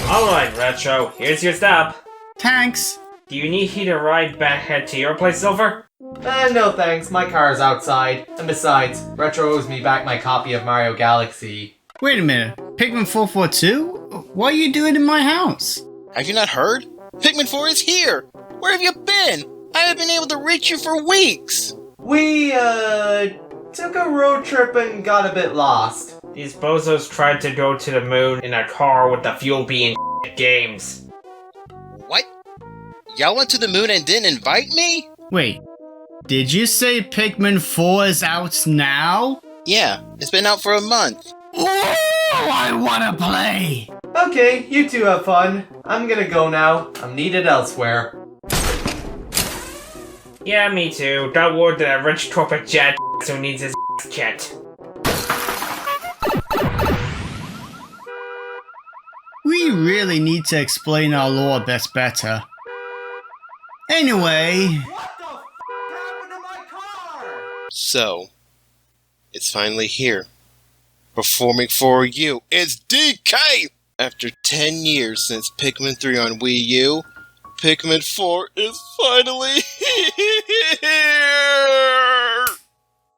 Alright, Retro, here's your stop. Thanks. Do you need me to ride back to your place, Silver? No thanks, my car's outside. And besides, Retro owes me back my copy of Mario Galaxy. Wait a minute. Pikmin 442? What are you doing in my house? Have you not heard? Pikmin 4 is here! Where have you been? I haven't been able to reach you for weeks! We, took a road trip and got a bit lost. These bozos tried to go to the moon in a car with the fuel being games. What? Y'all went to the moon and didn't invite me? Wait. Did you say Pikmin 4 is out now? Yeah, it's been out for a month. Oh, I wanna play! Okay, you two have fun. I'm gonna go now. I'm needed elsewhere. Yeah, me too. Don't worry that rich corporate jet who needs his kit. We really need to explain our lore a bit better. Anyway... What the f*** happened to my car? So, it's finally here. Performing for you, it's DK! After 10 years since Pikmin 3 on Wii U, Pikmin 4 is finally here!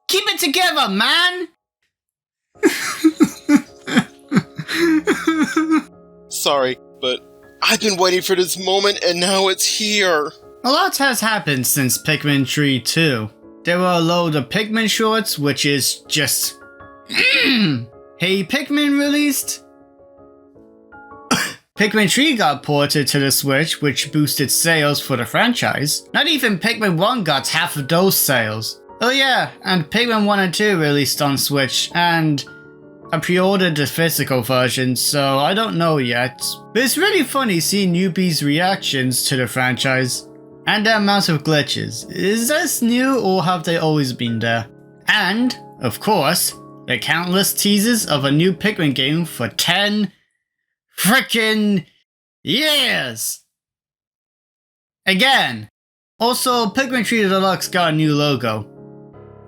Keep it together, man! Sorry, but I've been waiting for this moment and now it's here. A lot has happened since Pikmin 3 too. There were a load of Pikmin shorts, which is just... Hey Pikmin released? Pikmin 3 got ported to the Switch, which boosted sales for the franchise. Not even Pikmin 1 got half of those sales. Oh yeah, and Pikmin 1 and 2 released on Switch, and I pre-ordered the physical version, so I don't know yet. But it's really funny seeing newbies' reactions to the franchise, and the amount of glitches. Is this new, or have they always been there? And, of course, the countless teasers of a new Pikmin game for 10 frickin' years! Again. Also, Pikmin 3 Deluxe got a new logo.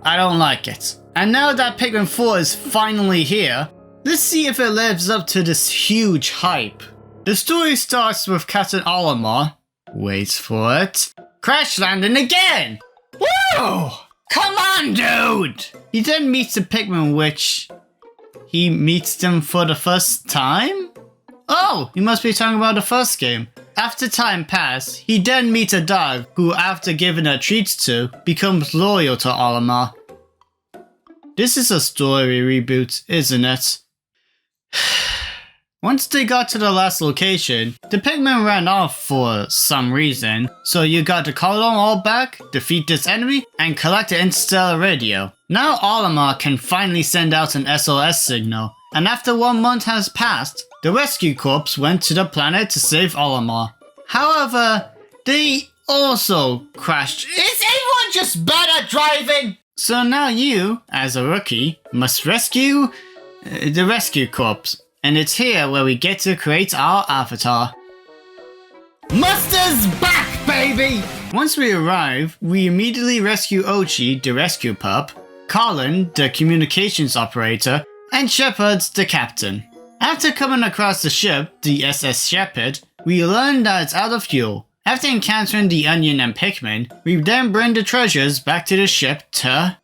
I don't like it. And now that Pikmin 4 is finally here, let's see if it lives up to this huge hype. The story starts with Captain Olimar, wait for it, crash landing again! Woo! Come on, dude! He then meets the Pikmin which... he meets them for the first time? Oh, you must be talking about the first game. After time pass, he then meets a dog who, after giving her treats to, becomes loyal to Olimar. This is a story reboot, isn't it? Once they got to the last location, the Pikmin ran off for some reason, so you got to call them all back, defeat this enemy, and collect the interstellar radio. Now Olimar can finally send out an SOS signal, and after 1 month has passed, the rescue corps went to the planet to save Olimar. However, they also crashed. Is everyone just bad at driving? So now you, as a rookie, must rescue the rescue corps. And it's here where we get to create our avatar. Muster's back, baby! Once we arrive, we immediately rescue Ochi, the rescue pup, Colin, the communications operator, and Shepard, the captain. After coming across the ship, the SS Shepard, we learn that it's out of fuel. After encountering the Onion and Pikmin, we then bring the treasures back to the ship to...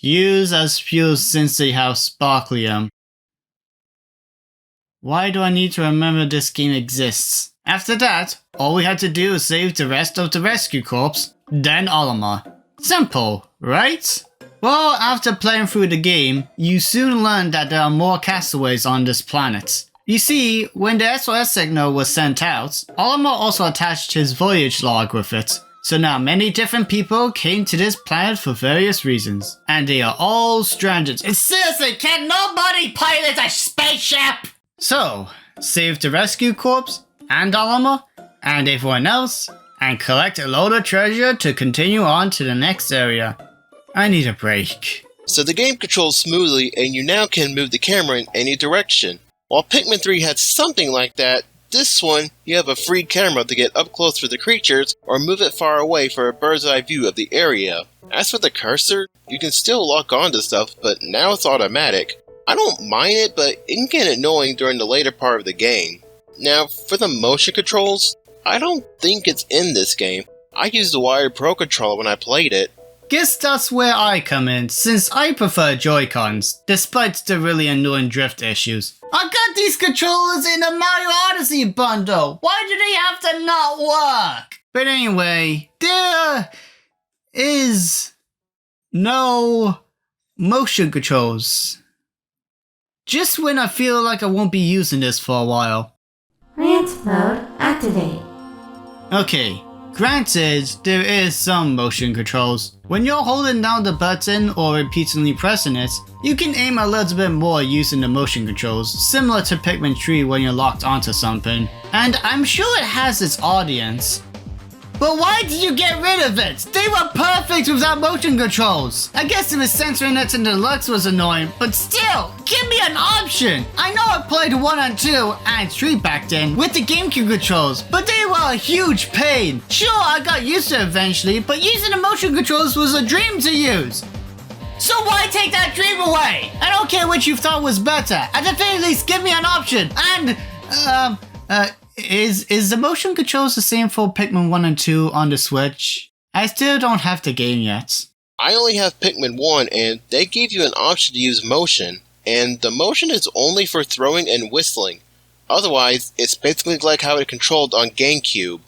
use as fuel since they have sparklium. Why do I need to remember this game exists? After that, all we had to do is save the rest of the rescue corps, then Olimar. Simple, right? Well, after playing through the game, you soon learn that there are more castaways on this planet. You see, when the SOS signal was sent out, Olimar also attached his voyage log with it. So now many different people came to this planet for various reasons. And they are all stranded. Seriously, can nobody pilot a spaceship? So, save the rescue corps, and Olimar, and everyone else, and collect a load of treasure to continue on to the next area. I need a break. So the game controls smoothly and you now can move the camera in any direction. While Pikmin 3 had something like that, this one, you have a free camera to get up close with the creatures or move it far away for a bird's eye view of the area. As for the cursor, you can still lock on to stuff, but now it's automatic. I don't mind it, but it can get annoying during the later part of the game. Now, for the motion controls, I don't think it's in this game. I used the wired Pro Controller when I played it. Guess that's where I come in, since I prefer Joy-Cons, despite the really annoying drift issues. I got these controllers in the Mario Odyssey bundle! Why do they have to not work? But anyway, there is no motion controls. Just when I feel like I won't be using this for a while. Rant mode activate. Okay, granted, there is some motion controls. When you're holding down the button or repeatedly pressing it, you can aim a little bit more using the motion controls, similar to Pikmin 3 when you're locked onto something. And I'm sure it has its audience. But why did you get rid of it? They were perfect without motion controls. I guess if censoring it in the deluxe was annoying, but still, give me an option. I know I played 1 and 2 and 3 back then with the GameCube controls, but they were a huge pain. Sure, I got used to it eventually, but using the motion controls was a dream to use. So why take that dream away? I don't care what you thought was better. At the very least, give me an option. And, Is the motion controls the same for Pikmin 1 and 2 on the Switch? I still don't have the game yet. I only have Pikmin 1 and they gave you an option to use motion, and the motion is only for throwing and whistling. Otherwise, it's basically like how it controlled on GameCube.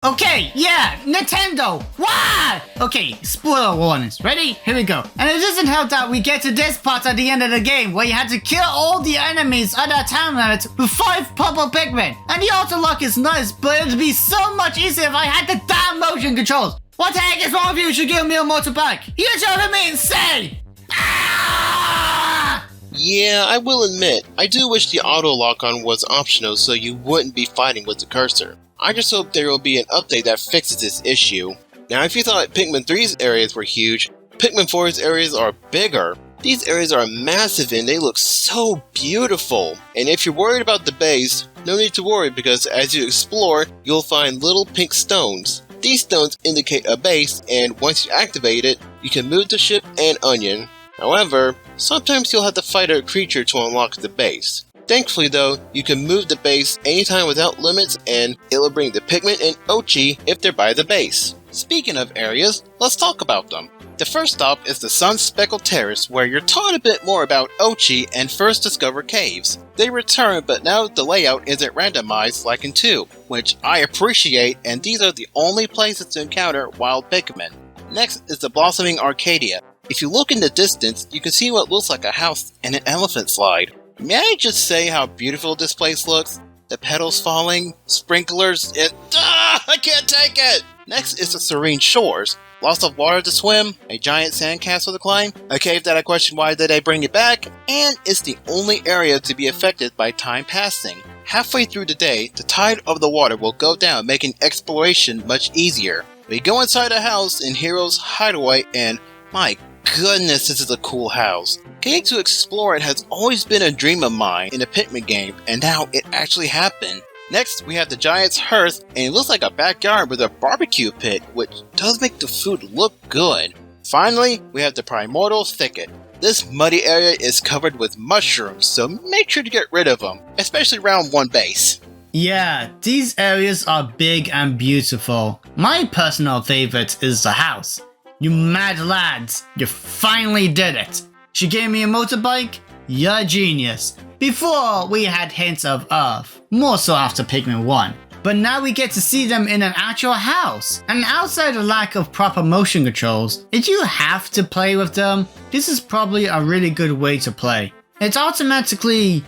Okay, yeah, Nintendo! Why? Okay, spoiler warnings. Ready? Here we go. And it doesn't help that we get to this part at the end of the game where you had to kill all the enemies at that time limit with 5 purple Pikmin. And the auto lock is nice, but it'd be so much easier if I had the damn motion controls. What the heck is wrong with you? You should give me a motorbike. You're driving me insane! Ah! Yeah, I will admit, I do wish the auto lock-on was optional so you wouldn't be fighting with the cursor. I just hope there will be an update that fixes this issue. Now, if you thought Pikmin 3's areas were huge, Pikmin 4's areas are bigger. These areas are massive and they look so beautiful. And if you're worried about the base, no need to worry because as you explore, you'll find little pink stones. These stones indicate a base, and once you activate it, you can move the ship and onion. However, sometimes you'll have to fight a creature to unlock the base. Thankfully though, you can move the base anytime without limits and it'll bring the Pikmin and Ochi if they're by the base. Speaking of areas, let's talk about them. The first stop is the Sun-Speckled Terrace where you're taught a bit more about Ochi and first discover caves. They return, but now the layout isn't randomized like in 2, which I appreciate, and these are the only places to encounter wild Pikmin. Next is the Blossoming Arcadia. If you look in the distance, you can see what looks like a house and an elephant slide. May I just say how beautiful this place looks? The petals falling, sprinklers, I can't take it! Next is the Serene Shores. Lots of water to swim, a giant sandcastle to climb, a cave that I question why did they bring it back, and it's the only area to be affected by time passing. Halfway through the day, the tide of the water will go down, making exploration much easier. We go inside a house in Hero's Hideaway and my goodness, this is a cool house. Getting to explore it has always been a dream of mine in a Pikmin game, and now it actually happened. Next, we have the Giant's Hearth, and it looks like a backyard with a barbecue pit, which does make the food look good. Finally, we have the Primordial Thicket. This muddy area is covered with mushrooms, so make sure to get rid of them, especially around one base. Yeah, these areas are big and beautiful. My personal favorite is the house. You mad lads, you finally did it. She gave me a motorbike? You're a genius. Before, we had hints of Earth, more so after Pikmin 1. But now we get to see them in an actual house. And outside the lack of proper motion controls, if you have to play with them, this is probably a really good way to play. It's automatically,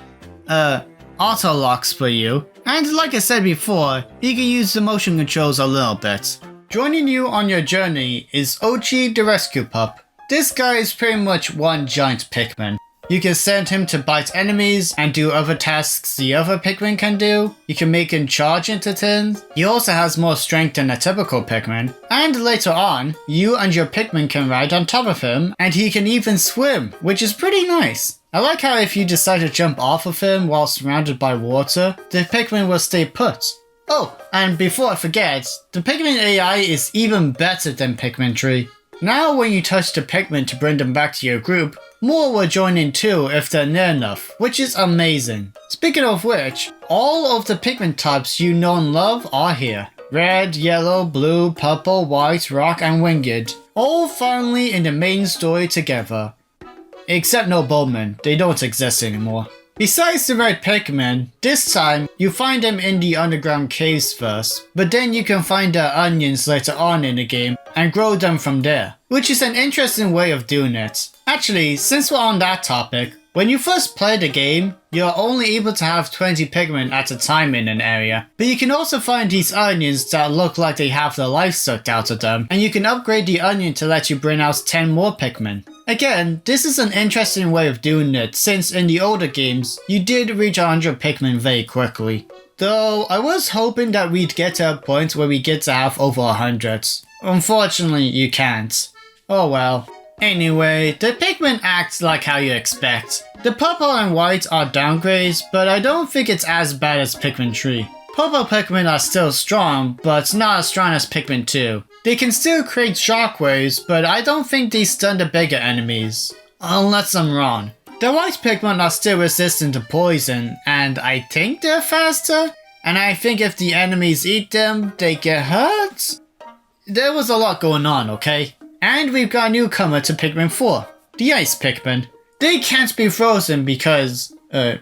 auto locks for you. And like I said before, you can use the motion controls a little bit. Joining you on your journey is Ochi the Rescue Pup. This guy is pretty much one giant Pikmin. You can send him to bite enemies and do other tasks the other Pikmin can do. You can make him charge into things. He also has more strength than a typical Pikmin. And later on, you and your Pikmin can ride on top of him, and he can even swim, which is pretty nice. I like how if you decide to jump off of him while surrounded by water, the Pikmin will stay put. Oh, and before I forget, the Pikmin AI is even better than Pikmin 3. Now when you touch the Pikmin to bring them back to your group, more will join in too if they're near enough, which is amazing. Speaking of which, all of the Pikmin types you know and love are here. Red, yellow, blue, purple, white, rock and winged. All finally in the main story together. Except no Bowmen, they don't exist anymore. Besides the red Pikmin, this time you find them in the underground caves first, but then you can find their onions later on in the game and grow them from there, which is an interesting way of doing it. Actually, since we're on that topic, when you first play the game, you're only able to have 20 Pikmin at a time in an area, but you can also find these onions that look like they have their life sucked out of them, and you can upgrade the onion to let you bring out 10 more Pikmin. Again, this is an interesting way of doing it, since in the older games, you did reach 100 Pikmin very quickly. Though, I was hoping that we'd get to a point where we get to have over 100. Unfortunately, you can't. Oh well. Anyway, the Pikmin act like how you expect. The purple and white are downgrades, but I don't think it's as bad as Pikmin 3. Purple Pikmin are still strong, but not as strong as Pikmin 2. They can still create shockwaves, but I don't think they stun the bigger enemies. Unless I'm wrong. The white Pikmin are still resistant to poison, and I think they're faster? And I think if the enemies eat them, they get hurt? There was a lot going on, okay? And we've got a newcomer to Pikmin 4, the Ice Pikmin. They can't be frozen because, they're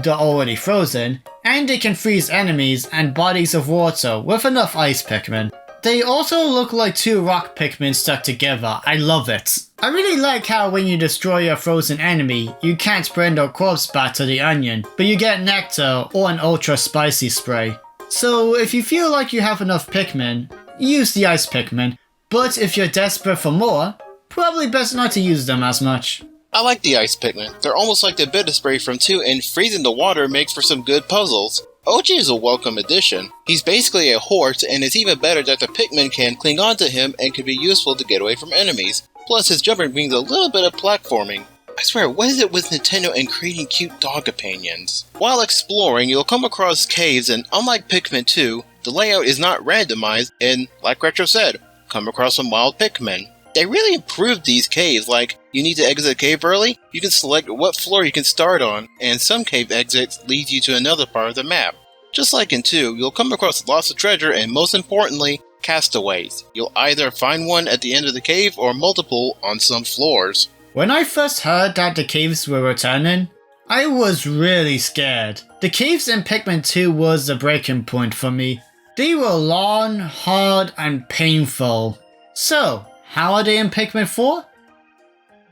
already frozen, and they can freeze enemies and bodies of water with enough Ice Pikmin. They also look like two rock Pikmin stuck together. I love it. I really like how when you destroy a frozen enemy, you can't bring their corpse back to the onion, but you get nectar or an ultra spicy spray. So if you feel like you have enough Pikmin, use the Ice Pikmin. But if you're desperate for more, probably best not to use them as much. I like the Ice Pikmin. They're almost like the Bitter Spray from 2, and freezing the water makes for some good puzzles. Ochi is a welcome addition. He's basically a horse, and it's even better that the Pikmin can cling onto him and can be useful to get away from enemies. Plus, his jumping brings a little bit of platforming. I swear, what is it with Nintendo and creating cute dog companions? While exploring, you'll come across caves, and unlike Pikmin 2, the layout is not randomized, and like Retro said, come across some wild Pikmin. They really improved these caves, like, you need to exit a cave early, you can select what floor you can start on, and some cave exits lead you to another part of the map. Just like in 2, you'll come across lots of treasure and most importantly, castaways. You'll either find one at the end of the cave or multiple on some floors. When I first heard that the caves were returning, I was really scared. The caves in Pikmin 2 was the breaking point for me. They were long, hard, and painful. So, how are they in Pikmin 4?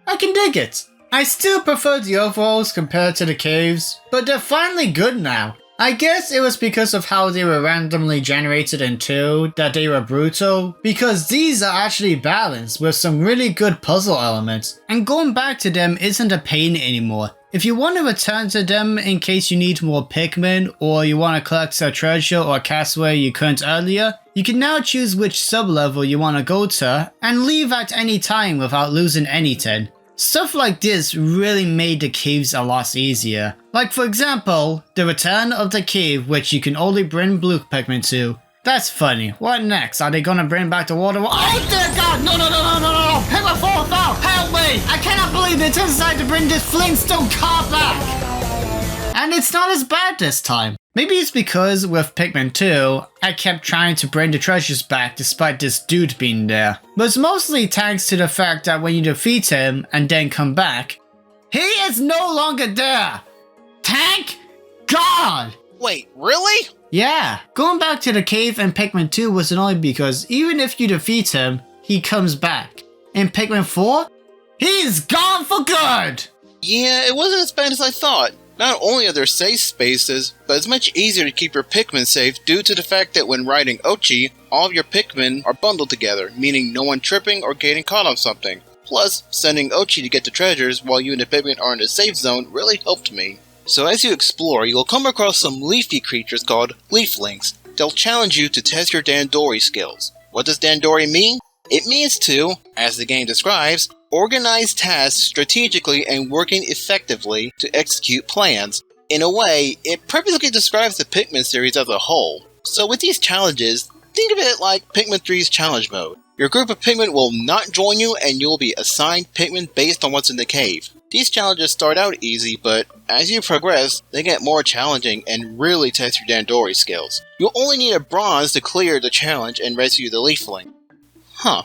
I can dig it. I still prefer the overalls compared to the caves, but they're finally good now. I guess it was because of how they were randomly generated in 2 that they were brutal, because these are actually balanced with some really good puzzle elements, and going back to them isn't a pain anymore. If you want to return to them in case you need more Pikmin, or you want to collect a treasure or castaway you couldn't earlier, you can now choose which sub-level you want to go to, and leave at any time without losing anything. Stuff like this really made the caves a lot easier. Like for example, the return of the cave which you can only bring blue Pikmin to. That's funny. What next? Are they gonna bring back the water? Oh dear god! No! Pikmin 4 fell! Help me! I cannot believe they decided to bring this Flintstone car back! And it's not as bad this time. Maybe it's because with Pikmin 2, I kept trying to bring the treasures back despite this dude being there. But it's mostly thanks to the fact that when you defeat him and then come back, he is no longer there! Thank God! Wait, really? Yeah, going back to the cave in Pikmin 2 was annoying because even if you defeat him, he comes back. In Pikmin 4, he's gone for good! Yeah, it wasn't as bad as I thought. Not only are there safe spaces, but it's much easier to keep your Pikmin safe due to the fact that when riding Ochi, all of your Pikmin are bundled together, meaning no one tripping or getting caught on something. Plus, sending Ochi to get the treasures while you and the Pikmin are in the safe zone really helped me. So as you explore, you'll come across some leafy creatures called leaflings. They'll challenge you to test your Dandori skills. What does Dandori mean? It means to, as the game describes, organize tasks strategically and working effectively to execute plans. In a way, it perfectly describes the Pikmin series as a whole. So with these challenges, think of it like Pikmin 3's challenge mode. Your group of Pikmin will not join you and you will be assigned Pikmin based on what's in the cave. These challenges start out easy, but as you progress, they get more challenging and really test your Dandori skills. You'll only need a bronze to clear the challenge and rescue the Leafling. Huh.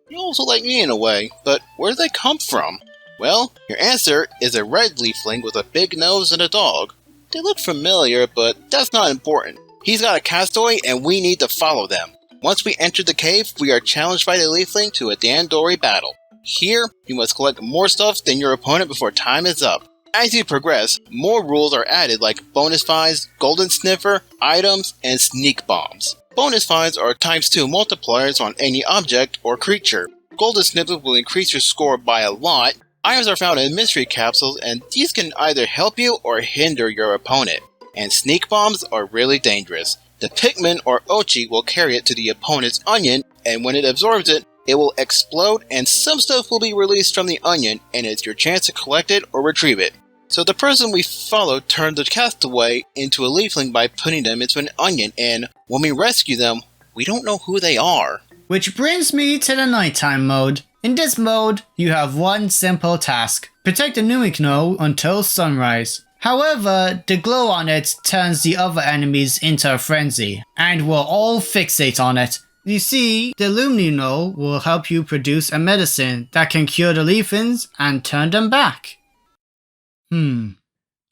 You're also like me in a way, but where do they come from? Well, your answer is a red Leafling with a big nose and a dog. They look familiar, but that's not important. He's got a castaway and we need to follow them. Once we enter the cave, we are challenged by the Leafling to a Dandori battle. Here, you must collect more stuff than your opponent before time is up. As you progress, more rules are added like bonus finds, golden sniffer, items, and sneak bombs. Bonus finds are ×2 multipliers on any object or creature. Golden sniffer will increase your score by a lot. Items are found in mystery capsules and these can either help you or hinder your opponent. And sneak bombs are really dangerous. The Pikmin or Ochi will carry it to the opponent's onion, and when it absorbs it, it will explode and some stuff will be released from the onion, and it's your chance to collect it or retrieve it. So the person we follow turned the castaway into a Leafling by putting them into an onion, and when we rescue them, we don't know who they are. Which brings me to the nighttime mode. In this mode, you have one simple task. Protect the Numikno until sunrise. However, the glow on it turns the other enemies into a frenzy, and will all fixate on it. You see, the Lumino will help you produce a medicine that can cure the Leaflings and turn them back.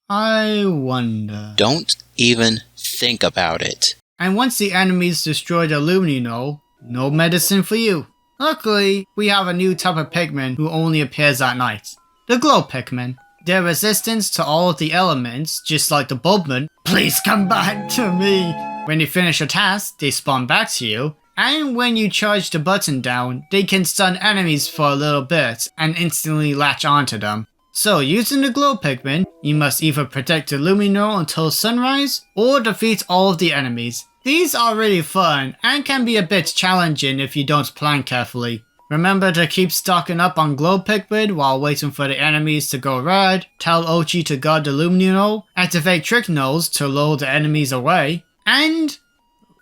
I wonder... Don't even think about it. And once the enemies destroy the Lumino, no medicine for you. Luckily, we have a new type of Pikmin who only appears at night. The Glow Pikmin. Their resistance to all of the elements, just like the Bulbman, please come back to me. When you finish a task, they spawn back to you, and when you charge the button down, they can stun enemies for a little bit and instantly latch onto them. So using the Glow Pikmin, you must either protect the Lumino until sunrise, or defeat all of the enemies. These are really fun, and can be a bit challenging if you don't plan carefully. Remember to keep stocking up on Glow Pikmin while waiting for the enemies to go red, tell Ochi to guard the Lumino, activate Trick Nose to lure the enemies away, and...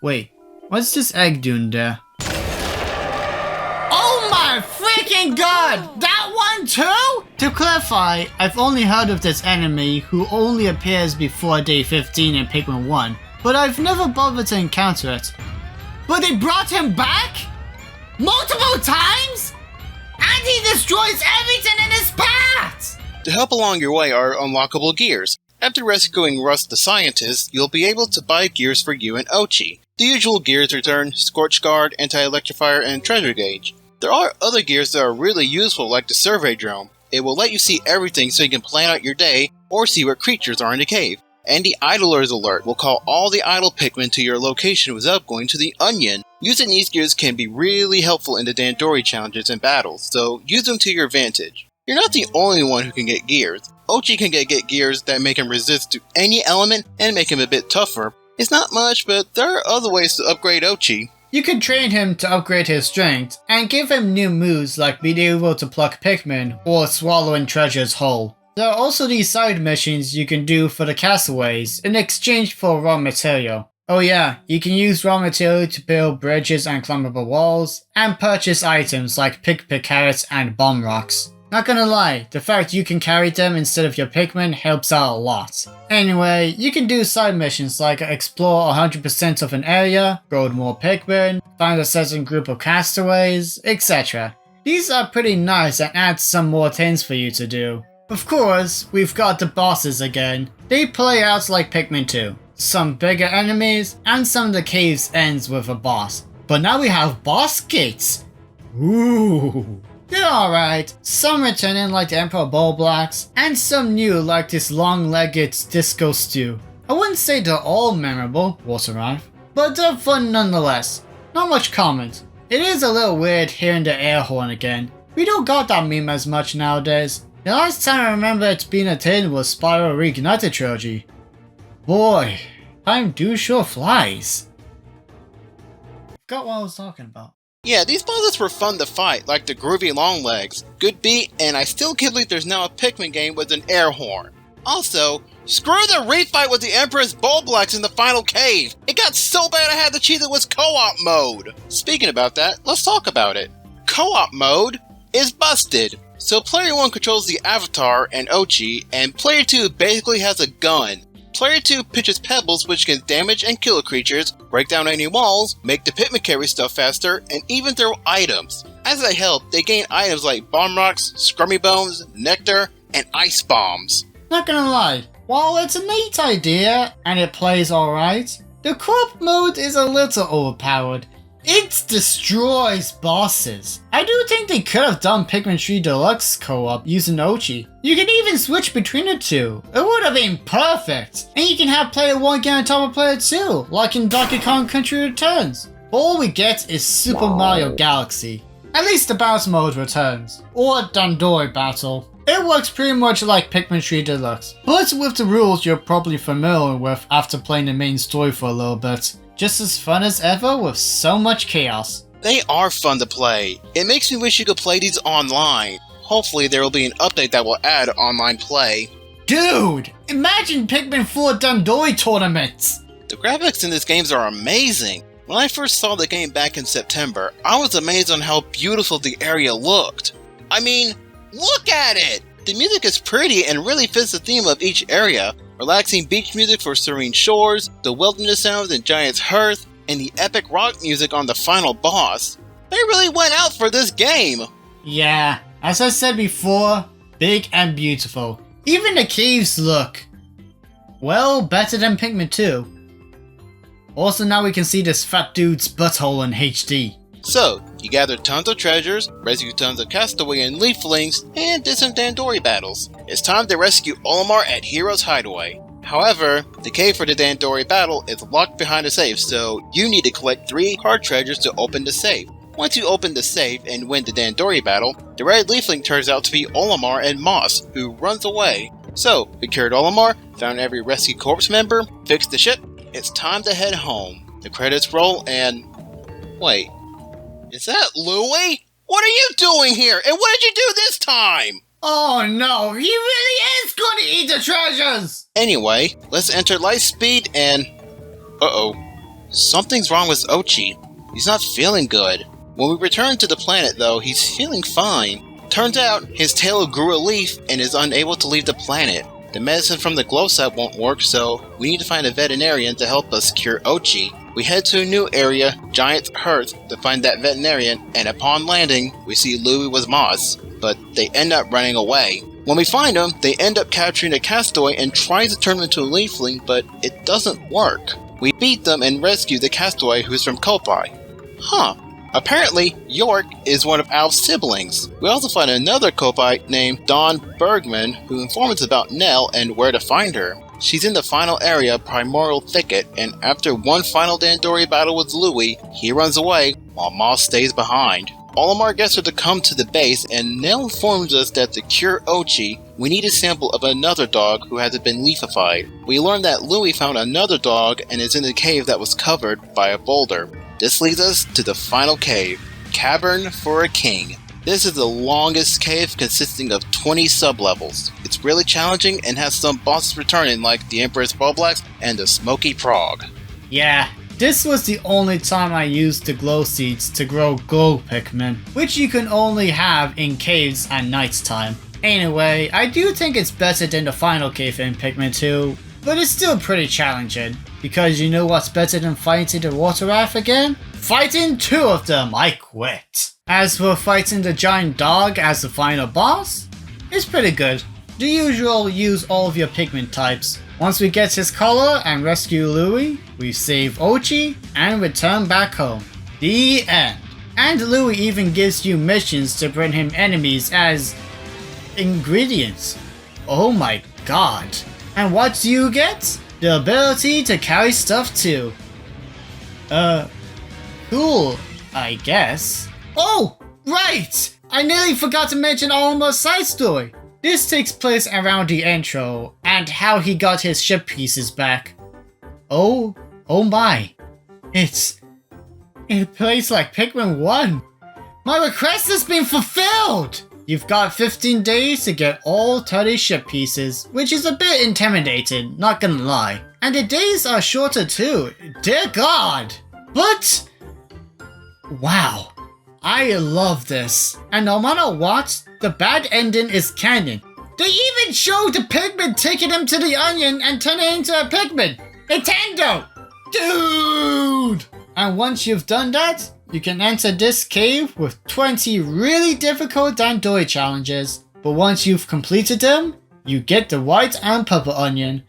wait, what's this egg doing there? Oh my freaking god! That one too?! To clarify, I've only heard of this enemy who only appears before day 15 in Pikmin 1, but I've never bothered to encounter it. But they brought him back?! Multiple times?! And he destroys everything in his path! To help along your way are unlockable gears. After rescuing Rust the Scientist, you'll be able to buy gears for you and Ochi. The usual gears return Scorch Guard, Anti-Electrifier, and Treasure Gauge. There are other gears that are really useful like the Survey Drone. It will let you see everything so you can plan out your day or see what creatures are in the cave. And the Idlers Alert will call all the idle Pikmin to your location without going to the Onion. Using these gears can be really helpful in the Dandori challenges and battles, so use them to your advantage. You're not the only one who can get gears. Ochi can get gears that make him resist to any element and make him a bit tougher. It's not much, but there are other ways to upgrade Ochi. You can train him to upgrade his strength, and give him new moves like being able to pluck Pikmin or swallowing treasures whole. There are also these side missions you can do for the castaways in exchange for raw material. Oh yeah, you can use raw material to build bridges and climbable walls, and purchase items like pick carrots and bomb rocks. Not gonna lie, the fact you can carry them instead of your Pikmin helps out a lot. Anyway, you can do side missions like explore 100% of an area, build more Pikmin, find a certain group of castaways, etc. These are pretty nice and add some more things for you to do. Of course, we've got the bosses again. They play out like Pikmin 2. Some bigger enemies, and some of the caves ends with a boss. But now we have boss gates! Ooh! They're alright, some returning like the Emperor Bullblacks, and some new like this long-legged Disco Stew. I wouldn't say they're all memorable, Water Rife, but they're fun nonetheless. Not much comment. It is a little weird hearing the air horn again. We don't got that meme as much nowadays. The last time I remember it being a thing was Spyro Reignited Trilogy. Boy, time do sure flies. Forgot what I was talking about. Yeah, these bosses were fun to fight, like the groovy Longlegs. Good beat, and I still can't believe there's now a Pikmin game with an air horn. Also, screw the refight with the Empress Bullblacks in the final cave! It got so bad I had to cheat it with co-op mode! Speaking about that, let's talk about it. co-op mode is busted. So player 1 controls the avatar and Ochi, and player 2 basically has a gun. Player 2 pitches pebbles which can damage and kill creatures, break down any walls, make the Pikmin carry stuff faster, and even throw items. As they help, they gain items like bomb rocks, scrummy bones, nectar, and ice bombs. Not gonna lie, while it's a neat idea and it plays alright, the co-op mode is a little overpowered. It destroys bosses. I do think they could have done Pikmin 3 Deluxe co-op using Ochi. You can even switch between the two. It would have been perfect. And you can have player 1 get on top of player 2, like in Donkey Kong Country Returns. All we get is Super Mario Galaxy. At least the bounce mode returns. Or Dandori Battle. It works pretty much like Pikmin 3 Deluxe, but with the rules you're probably familiar with after playing the main story for a little bit. Just as fun as ever with so much chaos. They are fun to play. It makes me wish you could play these online. Hopefully there will be an update that will add online play. Dude! Imagine Pikmin 4 Dandori tournaments! The graphics in these games are amazing. When I first saw the game back in September, I was amazed on how beautiful the area looked. I mean, look at it! The music is pretty and really fits the theme of each area. Relaxing beach music for serene shores, the wilderness sounds in Giant's Hearth, and the epic rock music on the final boss. They really went out for this game! Yeah, as I said before, big and beautiful. Even the caves look, well, better than Pikmin 2. Also now we can see this fat dude's butthole in HD. So, you gathered tons of treasures, rescued tons of castaway and leaflings, and did some Dandori battles. It's time to rescue Olimar at Hero's Hideaway. However, the cave for the Dandori battle is locked behind a safe, so you need to collect 3 card treasures to open the safe. Once you open the safe and win the Dandori battle, the red leafling turns out to be Olimar and Moss, who runs away. So, we cured Olimar, found every rescue corpse member, fixed the ship. It's time to head home. The credits roll and... wait. Is that Louie? What are you doing here? And what did you do this time? Oh no, he really is going to eat the treasures! Anyway, let's enter Lightspeed and... uh-oh. Something's wrong with Ochi. He's not feeling good. When we return to the planet though, he's feeling fine. Turns out, his tail grew a leaf and is unable to leave the planet. The medicine from the glow set won't work, so we need to find a veterinarian to help us cure Ochi. We head to a new area, Giant's Hearth, to find that veterinarian, and upon landing, we see Louie with Moss, but they end up running away. When we find them, they end up capturing a castaway and trying to turn him into a leafling, but it doesn't work. We beat them and rescue the castaway who's from Kopai. Huh. Apparently, York is one of Al's siblings. We also find another Kopai named Dawn Bergman who informs us about Nell and where to find her. She's in the final area, Primordial Thicket, and after one final Dandori battle with Louie, he runs away while Moss stays behind. Olimar gets her to come to the base, and Nell informs us that to cure Ochi, we need a sample of another dog who hasn't been leafified. We learn that Louie found another dog and is in a cave that was covered by a boulder. This leads us to the final cave, Cavern for a King. This is the longest cave consisting of 20 sublevels. It's really challenging and has some bosses returning like the Empress Boblax and the Smoky Prog. Yeah, this was the only time I used the glow seeds to grow glow Pikmin, which you can only have in caves at night time. Anyway, I do think it's better than the final cave in Pikmin 2, but it's still pretty challenging. Because you know what's better than fighting the water raft again? Fighting 2 of them, I quit. As for fighting the giant dog as the final boss, it's pretty good. The usual use all of your Pikmin types. Once we get his color and rescue Louie, we save Ochi and return back home. The end. And Louie even gives you missions to bring him enemies as ingredients. Oh my god. And what do you get? The ability to carry stuff too. Cool, I guess. Oh, right! I nearly forgot to mention Olimar's side story. This takes place around the intro, and how he got his ship pieces back. Oh my. It plays like Pikmin 1. My request has been fulfilled! You've got 15 days to get all 30 ship pieces, which is a bit intimidating, not gonna lie. And the days are shorter too, dear god! But... wow, I love this. And no matter what, the bad ending is canon. They even showed the Pikmin taking him to the onion and turning into a Pikmin. Nintendo! Dude! And once you've done that, you can enter this cave with 20 really difficult Dandori challenges. But once you've completed them, you get the white and purple onion.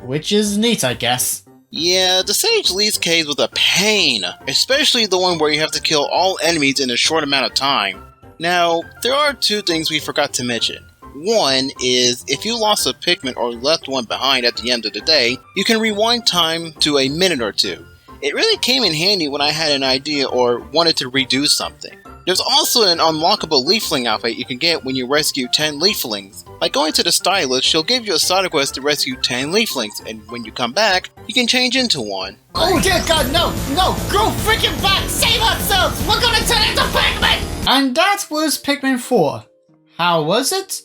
Which is neat, I guess. Yeah, the Sage Leads caves was a pain, especially the one where you have to kill all enemies in a short amount of time. Now, there are two things we forgot to mention. One is, if you lost a Pikmin or left one behind at the end of the day, you can rewind time to a minute or two. It really came in handy when I had an idea or wanted to redo something. There's also an unlockable Leafling outfit you can get when you rescue 10 Leaflings. By going to the stylist, she'll give you a side quest to rescue 10 Leaflings, and when you come back, you can change into one. Oh dear God, no! Go freaking back! Save ourselves! We're gonna turn into Pikmin! And that was Pikmin 4. How was it?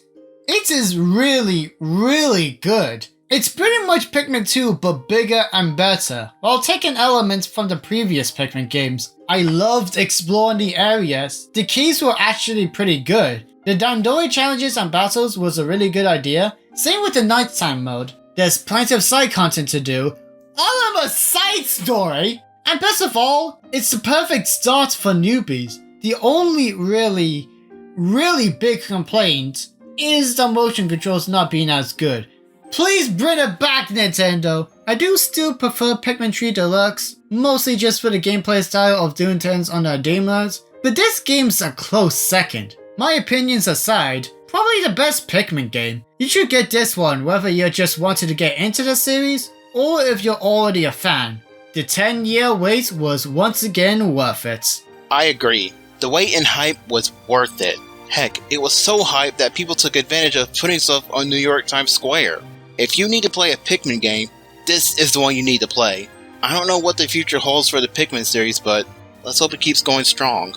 It is really, really good. It's pretty much Pikmin 2 but bigger and better, while taking elements from the previous Pikmin games. I loved exploring the areas. The keys were actually pretty good. The Dandori challenges and battles was a really good idea. Same with the nighttime mode. There's plenty of side content to do. All of a side story! And best of all, it's the perfect start for newbies. The only really big complaint is the motion controls not being as good. Please bring it back, Nintendo! I do still prefer Pikmin 3 Deluxe, mostly just for the gameplay style of doing turns on the day modes, but this game's a close second. My opinions aside, probably the best Pikmin game. You should get this one whether you're just wanting to get into the series, or if you're already a fan. The 10-year wait was once again worth it. I agree. The wait and hype was worth it. Heck, it was so hyped that people took advantage of putting stuff on New York Times Square. If you need to play a Pikmin game, this is the one you need to play. I don't know what the future holds for the Pikmin series, but let's hope it keeps going strong.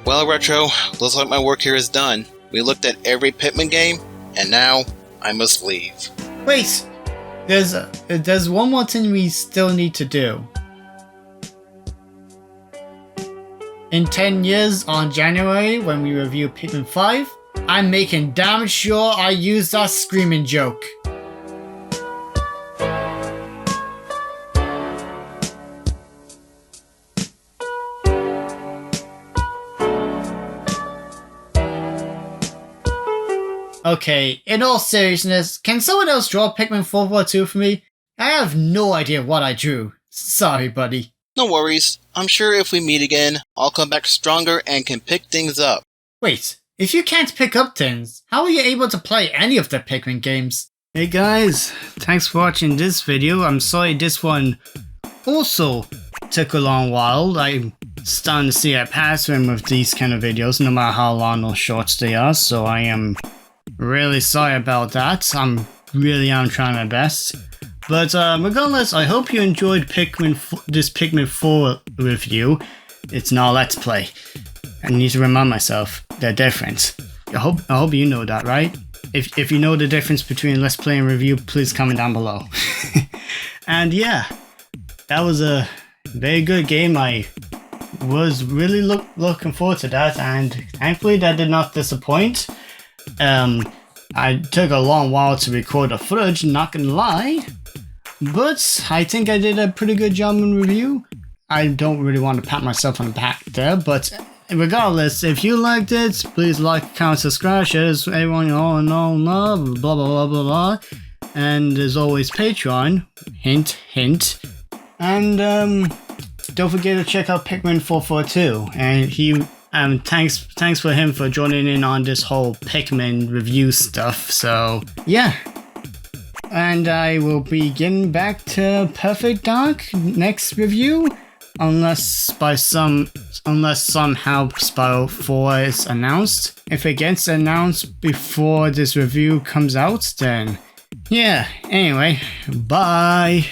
Well, Retro, looks like my work here is done. We looked at every Pikmin game, and now I must leave. Wait! There's one more thing we still need to do. In 10 years on January, when we review Pikmin 5, I'm making damn sure I use that screaming joke. Okay, in all seriousness, can someone else draw Pikmin 442 for me? I have no idea what I drew. Sorry, buddy. No worries. I'm sure if we meet again, I'll come back stronger and can pick things up. Wait, if you can't pick up things, how are you able to play any of the Pikmin games? Hey guys, thanks for watching this video. I'm sorry this one also took a long while. I'm starting to see a pattern with these kind of videos, no matter how long or short they are, so I am really sorry about that. I'm trying my best. But regardless, I hope you enjoyed this Pikmin 4 review. It's not a Let's Play. I need to remind myself, they're different. I hope you know that, right? If you know the difference between Let's Play and review, please comment down below. And yeah, that was a very good game. I was really looking forward to that, and thankfully that did not disappoint. I took a long while to record the footage, not gonna lie, but I think I did a pretty good job in review. I don't really want to pat myself on the back there, but regardless, if you liked it, please like, comment, subscribe, share this with everyone you all know, blah blah blah blah blah. And as always, Patreon, hint hint. And don't forget to check out Pikmin 442. And thanks for him for joining in on this whole Pikmin review stuff. So yeah. And I will be getting back to Perfect Dark next review, unless somehow Spyro 4 is announced. If it gets announced before this review comes out, then yeah. Anyway, bye.